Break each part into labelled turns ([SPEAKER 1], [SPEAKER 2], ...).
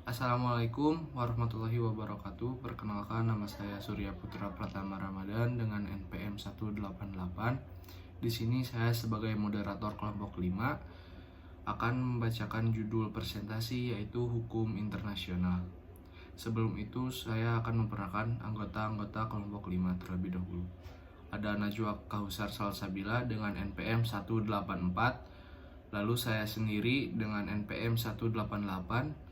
[SPEAKER 1] Assalamualaikum warahmatullahi wabarakatuh. Perkenalkan, nama saya Surya Putra Pratama Ramadan dengan NPM 188. Di sini saya sebagai moderator kelompok 5 akan membacakan judul presentasi, yaitu Hukum Internasional. Sebelum itu saya akan memperkenalkan anggota-anggota kelompok 5 terlebih dahulu. Ada Najwa Kahusar Salsabila dengan NPM 184, lalu saya sendiri dengan NPM 188,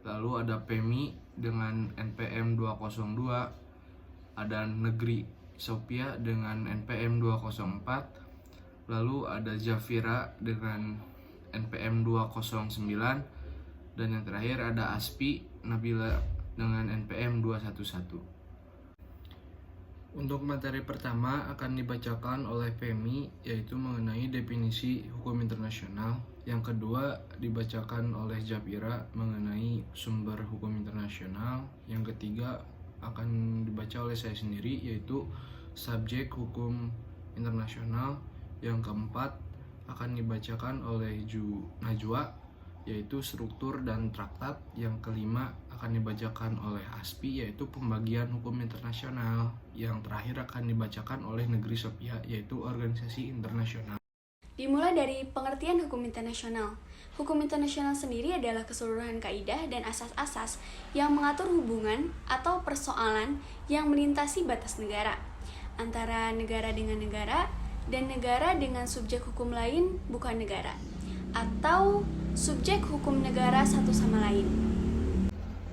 [SPEAKER 1] lalu ada Pemi dengan NPM 202, ada Negeri Sophia dengan NPM 204, lalu ada Jafira dengan NPM 209, dan yang terakhir ada Aspi Nabila dengan NPM 211. Untuk materi pertama akan dibacakan oleh Pemi, yaitu mengenai definisi hukum internasional. Yang kedua dibacakan oleh Jafira mengenai sumber hukum internasional. Yang ketiga akan dibaca oleh saya sendiri, yaitu subjek hukum internasional. Yang keempat akan dibacakan oleh Najwa, yaitu struktur dan traktat. Yang kelima akan dibacakan oleh Aspi, yaitu pembagian hukum internasional. Yang terakhir akan dibacakan oleh Negeri Sophia, yaitu organisasi internasional.
[SPEAKER 2] Dimulai dari pengertian hukum internasional. Hukum internasional sendiri adalah keseluruhan kaidah dan asas-asas yang mengatur hubungan atau persoalan yang melintasi batas negara, antara negara dengan negara dan negara dengan subjek hukum lain bukan negara, atau subjek hukum negara satu sama lain.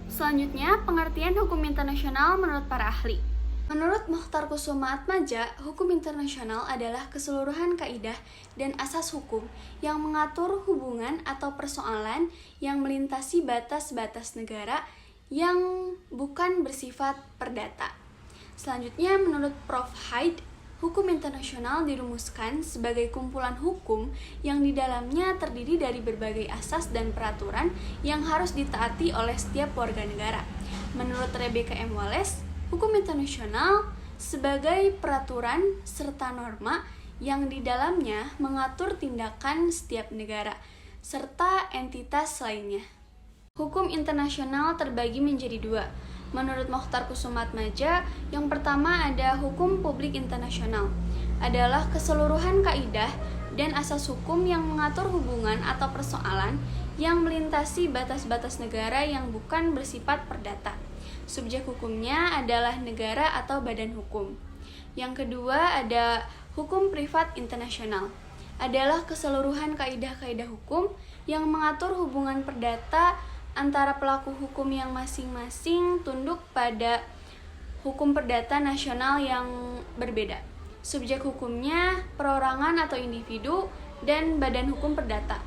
[SPEAKER 2] Selanjutnya, pengertian hukum internasional menurut para ahli. Menurut Mokhtar Kusuma Atmaja, hukum internasional adalah keseluruhan kaidah dan asas hukum yang mengatur hubungan atau persoalan yang melintasi batas-batas negara yang bukan bersifat perdata. Selanjutnya, menurut Prof. Hyde, hukum internasional dirumuskan sebagai kumpulan hukum yang di dalamnya terdiri dari berbagai asas dan peraturan yang harus ditaati oleh setiap warga negara. Menurut Rebecca M. Wallace, hukum internasional sebagai peraturan serta norma yang di dalamnya mengatur tindakan setiap negara serta entitas lainnya. Hukum internasional terbagi menjadi dua. Menurut Mokhtar Kusuma Atmaja, yang pertama ada hukum publik internasional, adalah keseluruhan kaidah dan asas hukum yang mengatur hubungan atau persoalan yang melintasi batas-batas negara yang bukan bersifat perdata. Subjek hukumnya adalah negara atau badan hukum. Yang kedua ada hukum privat internasional, adalah keseluruhan kaidah-kaidah hukum yang mengatur hubungan perdata antara pelaku hukum yang masing-masing tunduk pada hukum perdata nasional yang berbeda. Subjek hukumnya perorangan atau individu dan badan hukum perdata.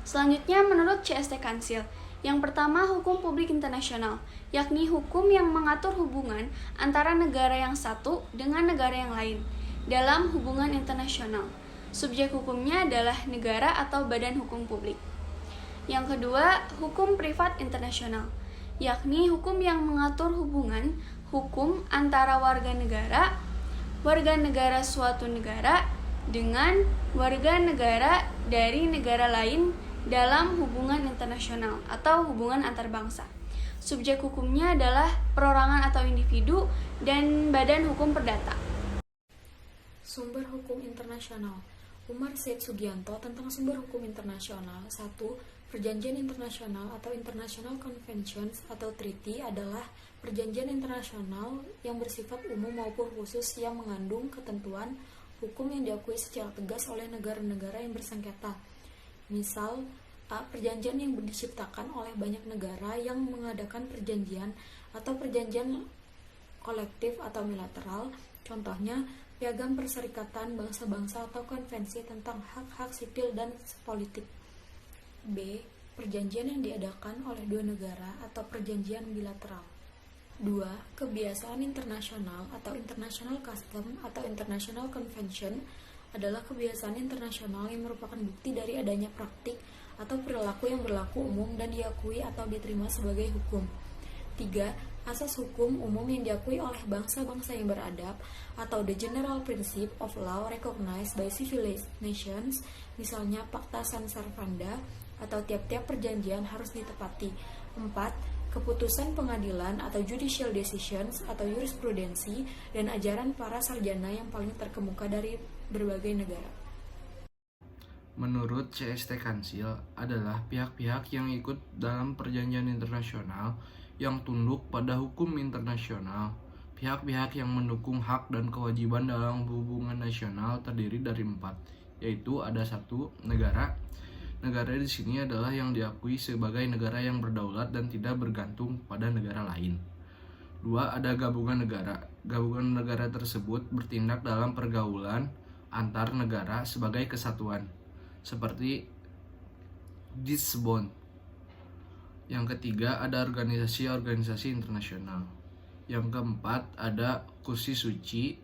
[SPEAKER 2] Selanjutnya menurut CST Kansil, yang pertama hukum publik internasional, yakni hukum yang mengatur hubungan antara negara yang satu dengan negara yang lain dalam hubungan internasional. Subjek hukumnya adalah negara atau badan hukum publik. Yang kedua, hukum privat internasional, yakni hukum yang mengatur hubungan hukum antara warga negara suatu negara dengan warga negara dari negara lain dalam hubungan internasional atau hubungan antar bangsa. Subjek hukumnya adalah perorangan atau individu dan badan hukum perdata.
[SPEAKER 3] Sumber hukum internasional. Umar Said Sugianto tentang sumber hukum internasional. 1. Perjanjian internasional atau International Conventions atau Treaty adalah perjanjian internasional yang bersifat umum maupun khusus yang mengandung ketentuan hukum yang diakui secara tegas oleh negara-negara yang bersengketa. Misal, A. Perjanjian yang diciptakan oleh banyak negara yang mengadakan perjanjian atau perjanjian kolektif atau bilateral. Contohnya, Piagam Perserikatan Bangsa-Bangsa atau Konvensi tentang Hak-Hak Sipil dan Politik. B. Perjanjian yang diadakan oleh dua negara atau perjanjian bilateral. 2. Kebiasaan internasional atau International Custom atau International Convention adalah kebiasaan internasional yang merupakan bukti dari adanya praktik atau perilaku yang berlaku umum dan diakui atau diterima sebagai hukum. 3. Asas hukum umum yang diakui oleh bangsa-bangsa yang beradab atau the general principle of law recognized by civilized nations, misalnya Pakta San Servanda, atau tiap-tiap perjanjian harus ditepati. 4. Keputusan pengadilan atau judicial decisions atau jurisprudensi dan ajaran para sarjana yang paling terkemuka dari berbagai negara.
[SPEAKER 1] Menurut CST Kansil adalah pihak-pihak yang ikut dalam perjanjian internasional yang tunduk pada hukum internasional. Pihak-pihak yang mendukung hak dan kewajiban dalam hubungan nasional terdiri dari 4, yaitu ada 1. Negara. Negara di sini adalah yang diakui sebagai negara yang berdaulat dan tidak bergantung pada negara lain. 2. Ada gabungan negara. Gabungan negara tersebut bertindak dalam pergaulan antar negara sebagai kesatuan, seperti Lisbon. Yang ketiga, ada organisasi-organisasi internasional. Yang keempat, ada Kursi Suci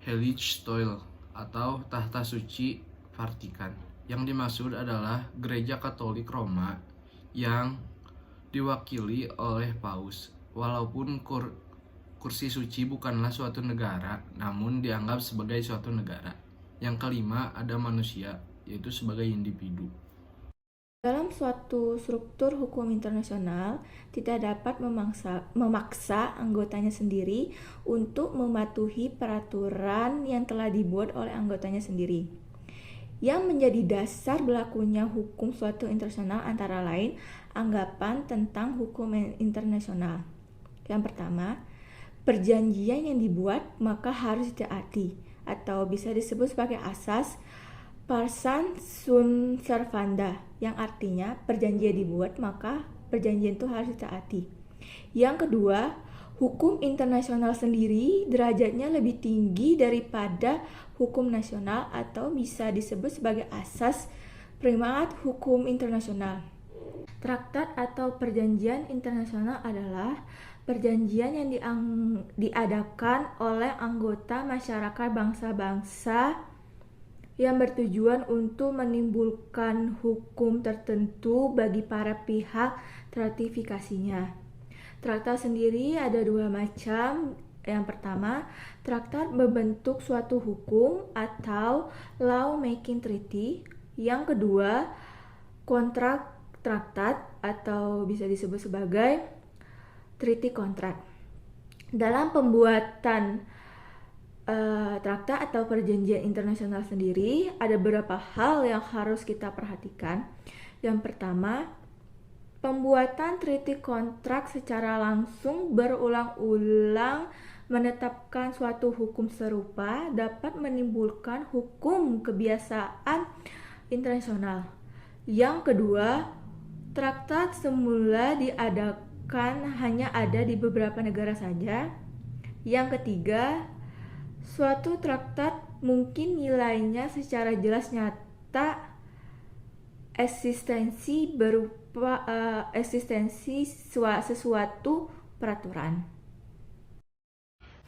[SPEAKER 1] Heilige Stoel atau Tahta Suci Vatikan. Yang dimaksud adalah Gereja Katolik Roma yang diwakili oleh Paus. Walaupun kursi suci bukanlah suatu negara, namun dianggap sebagai suatu negara. Yang kelima, ada manusia, yaitu sebagai individu.
[SPEAKER 4] Dalam suatu struktur hukum internasional, tidak dapat memaksa anggotanya sendiri untuk mematuhi peraturan yang telah dibuat oleh anggotanya sendiri. Yang menjadi dasar berlakunya hukum suatu internasional antara lain anggapan tentang hukum internasional. Yang pertama, perjanjian yang dibuat maka harus ditaati atau bisa disebut sebagai asas Parsan sunt servanda, yang artinya perjanjian dibuat maka perjanjian itu harus ditaati. Yang kedua, hukum internasional sendiri derajatnya lebih tinggi daripada hukum nasional atau bisa disebut sebagai asas primat hukum internasional. Traktat atau perjanjian internasional adalah perjanjian yang diadakan oleh anggota masyarakat bangsa-bangsa yang bertujuan untuk menimbulkan hukum tertentu bagi para pihak ratifikasinya. Traktat sendiri ada 2 macam. Yang pertama, traktat membentuk suatu hukum atau law making treaty. Yang kedua, kontrak traktat atau bisa disebut sebagai treaty contract. Dalam pembuatan traktat atau perjanjian internasional sendiri ada beberapa hal yang harus kita perhatikan. Yang pertama, pembuatan treaty contract secara langsung berulang-ulang menetapkan suatu hukum serupa dapat menimbulkan hukum kebiasaan internasional. Yang kedua, traktat semula diadakan hanya ada di beberapa negara saja. Yang ketiga, suatu traktat mungkin nilainya secara jelas nyata eksistensi sesuatu peraturan.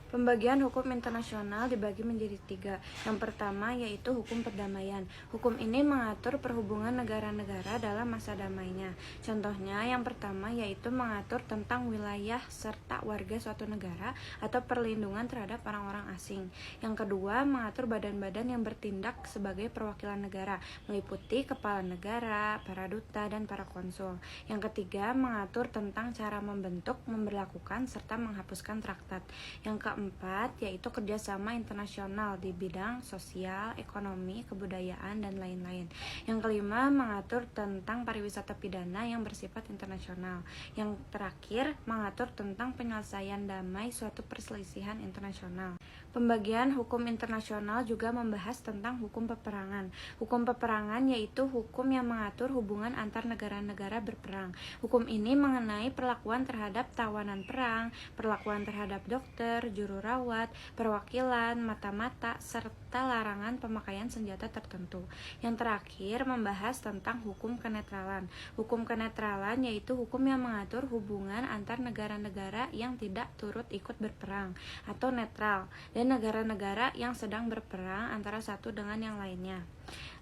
[SPEAKER 5] Pembagian hukum internasional dibagi menjadi 3. Yang pertama yaitu hukum perdamaian. Hukum ini mengatur perhubungan negara-negara dalam masa damainya. Contohnya yang pertama yaitu mengatur tentang wilayah serta warga suatu negara atau perlindungan terhadap orang-orang asing. Yang kedua mengatur badan-badan yang bertindak sebagai perwakilan negara, meliputi kepala negara, para duta, dan para konsul. Yang ketiga mengatur tentang cara membentuk, memberlakukan, serta menghapuskan traktat. Yang keempat yaitu kerjasama internasional di bidang sosial, ekonomi, kebudayaan, dan lain-lain. Yang kelima mengatur tentang pariwisata pidana yang bersifat internasional. Yang terakhir mengatur tentang penyelesaian damai suatu perselisihan internasional. Pembagian hukum internasional juga membahas tentang hukum peperangan. Hukum peperangan yaitu hukum yang mengatur hubungan antar negara-negara berperang. Hukum ini mengenai perlakuan terhadap tawanan perang, perlakuan terhadap dokter, juru rawat, perwakilan, mata-mata, serta larangan pemakaian senjata tertentu. Yang terakhir membahas tentang hukum kenetralan. Hukum kenetralan yaitu hukum yang mengatur hubungan antar negara-negara yang tidak turut ikut berperang atau netral, dan negara-negara yang sedang berperang antara satu dengan yang lainnya.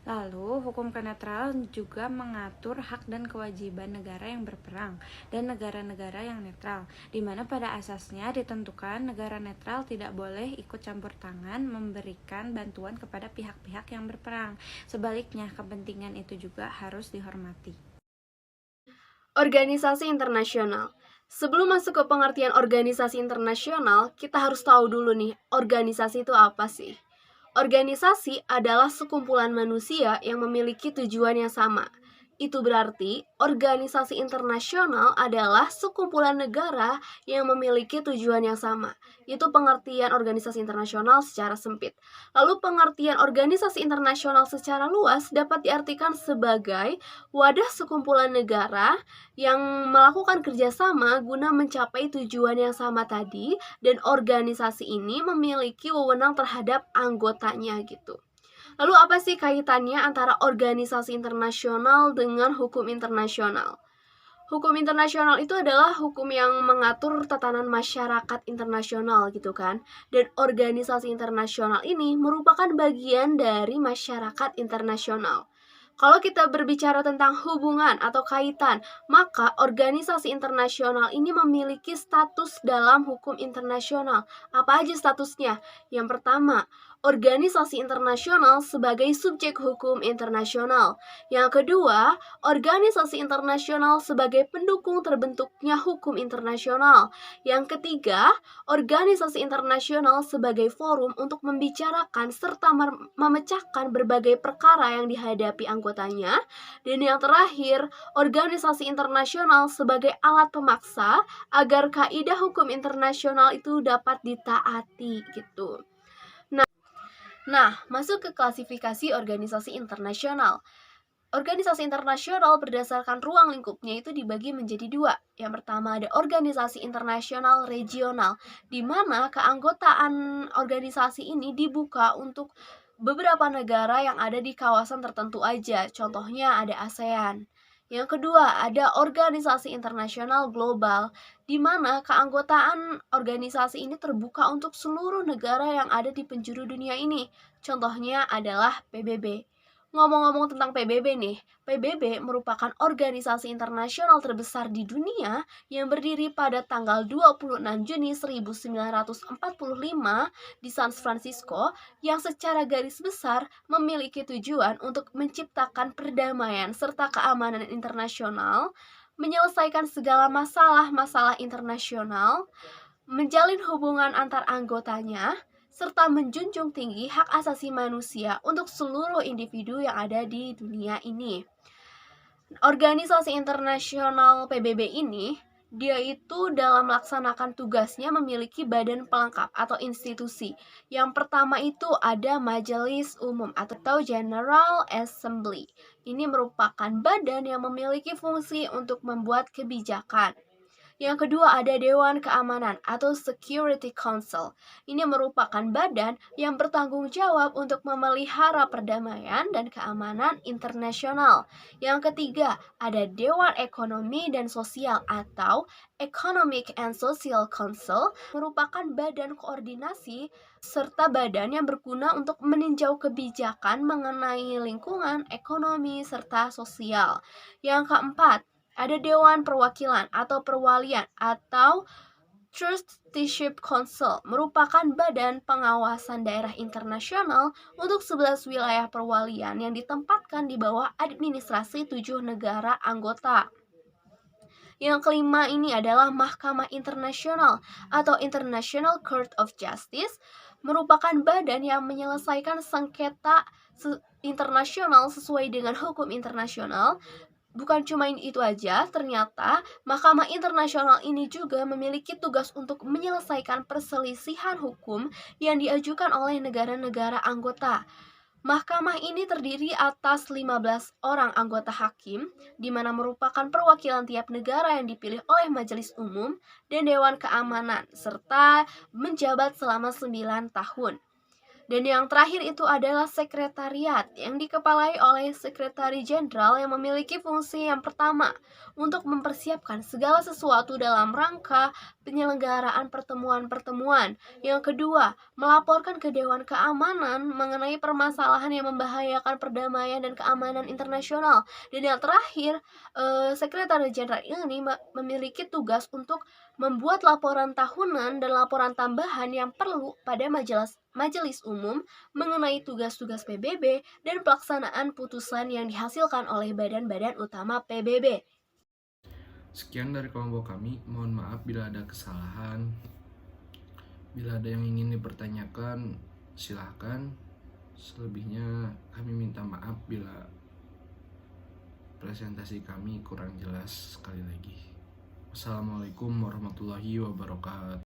[SPEAKER 5] Lalu, hukum kenetralan juga mengatur hak dan kewajiban negara yang berperang dan negara-negara yang netral, di mana pada asasnya ditentukan negara netral tidak boleh ikut campur tangan memberikan bantuan kepada pihak-pihak yang berperang. Sebaliknya, kepentingan itu juga harus dihormati.
[SPEAKER 2] Organisasi internasional. Sebelum masuk ke pengertian organisasi internasional, kita harus tahu dulu nih, organisasi itu apa sih? Organisasi adalah sekumpulan manusia yang memiliki tujuan yang sama. Itu berarti organisasi internasional adalah sekumpulan negara yang memiliki tujuan yang sama. Itu pengertian organisasi internasional secara sempit. Lalu pengertian organisasi internasional secara luas dapat diartikan sebagai wadah sekumpulan negara yang melakukan kerjasama guna mencapai tujuan yang sama tadi, dan organisasi ini memiliki wewenang terhadap anggotanya gitu. Lalu apa sih kaitannya antara organisasi internasional dengan hukum internasional? Hukum internasional itu adalah hukum yang mengatur tatanan masyarakat internasional gitu kan. Dan organisasi internasional ini merupakan bagian dari masyarakat internasional. Kalau kita berbicara tentang hubungan atau kaitan, maka organisasi internasional ini memiliki status dalam hukum internasional. Apa aja statusnya? Yang pertama, organisasi internasional sebagai subjek hukum internasional. Yang kedua, organisasi internasional sebagai pendukung terbentuknya hukum internasional. Yang ketiga, organisasi internasional sebagai forum untuk membicarakan serta memecahkan berbagai perkara yang dihadapi anggotanya. Dan yang terakhir, organisasi internasional sebagai alat pemaksa agar kaidah hukum internasional itu dapat ditaati gitu. Nah, masuk ke klasifikasi organisasi internasional. Organisasi internasional berdasarkan ruang lingkupnya itu dibagi menjadi dua. Yang pertama ada organisasi internasional regional, di mana keanggotaan organisasi ini dibuka untuk beberapa negara yang ada di kawasan tertentu aja. Contohnya ada ASEAN. Yang kedua, ada organisasi internasional global, di mana keanggotaan organisasi ini terbuka untuk seluruh negara yang ada di penjuru dunia ini. Contohnya adalah PBB. Ngomong-ngomong tentang PBB nih, PBB merupakan organisasi internasional terbesar di dunia yang berdiri pada tanggal 26 Juni 1945 di San Francisco, yang secara garis besar memiliki tujuan untuk menciptakan perdamaian serta keamanan internasional, menyelesaikan segala masalah-masalah internasional, menjalin hubungan antar anggotanya, serta menjunjung tinggi hak asasi manusia untuk seluruh individu yang ada di dunia ini. Organisasi internasional PBB ini, dia itu dalam melaksanakan tugasnya memiliki badan pelengkap atau institusi. Yang pertama itu ada Majelis Umum atau General Assembly. Ini merupakan badan yang memiliki fungsi untuk membuat kebijakan. Yang kedua ada Dewan Keamanan atau Security Council. Ini merupakan badan yang bertanggung jawab untuk memelihara perdamaian dan keamanan internasional. Yang ketiga ada Dewan Ekonomi dan Sosial atau Economic and Social Council, merupakan badan koordinasi serta badan yang berguna untuk meninjau kebijakan mengenai lingkungan, ekonomi, serta sosial. Yang keempat ada Dewan Perwakilan atau Perwalian atau Trusteeship Council, merupakan badan pengawasan daerah internasional untuk 11 wilayah perwalian yang ditempatkan di bawah administrasi 7 negara anggota. Yang kelima ini adalah Mahkamah Internasional atau International Court of Justice, merupakan badan yang menyelesaikan sengketa internasional sesuai dengan hukum internasional. Bukan cuma itu aja, ternyata Mahkamah Internasional ini juga memiliki tugas untuk menyelesaikan perselisihan hukum yang diajukan oleh negara-negara anggota. Mahkamah ini terdiri atas 15 orang anggota hakim, di mana merupakan perwakilan tiap negara yang dipilih oleh Majelis Umum dan Dewan Keamanan, serta menjabat selama 9 tahun. Dan yang terakhir itu adalah sekretariat yang dikepalai oleh Sekretari Jenderal yang memiliki fungsi yang pertama untuk mempersiapkan segala sesuatu dalam rangka penyelenggaraan pertemuan-pertemuan. Yang kedua, melaporkan ke Dewan Keamanan mengenai permasalahan yang membahayakan perdamaian dan keamanan internasional. Dan yang terakhir, Sekretari Jenderal ini memiliki tugas untuk membuat laporan tahunan dan laporan tambahan yang perlu pada Majelis Umum mengenai tugas-tugas PBB dan pelaksanaan putusan yang dihasilkan oleh badan-badan utama PBB.
[SPEAKER 1] Sekian dari kelompok kami, mohon maaf bila ada kesalahan. Bila ada yang ingin dipertanyakan, silahkan. Selebihnya kami minta maaf bila presentasi kami kurang jelas sekali lagi. Wassalamualaikum warahmatullahi wabarakatuh.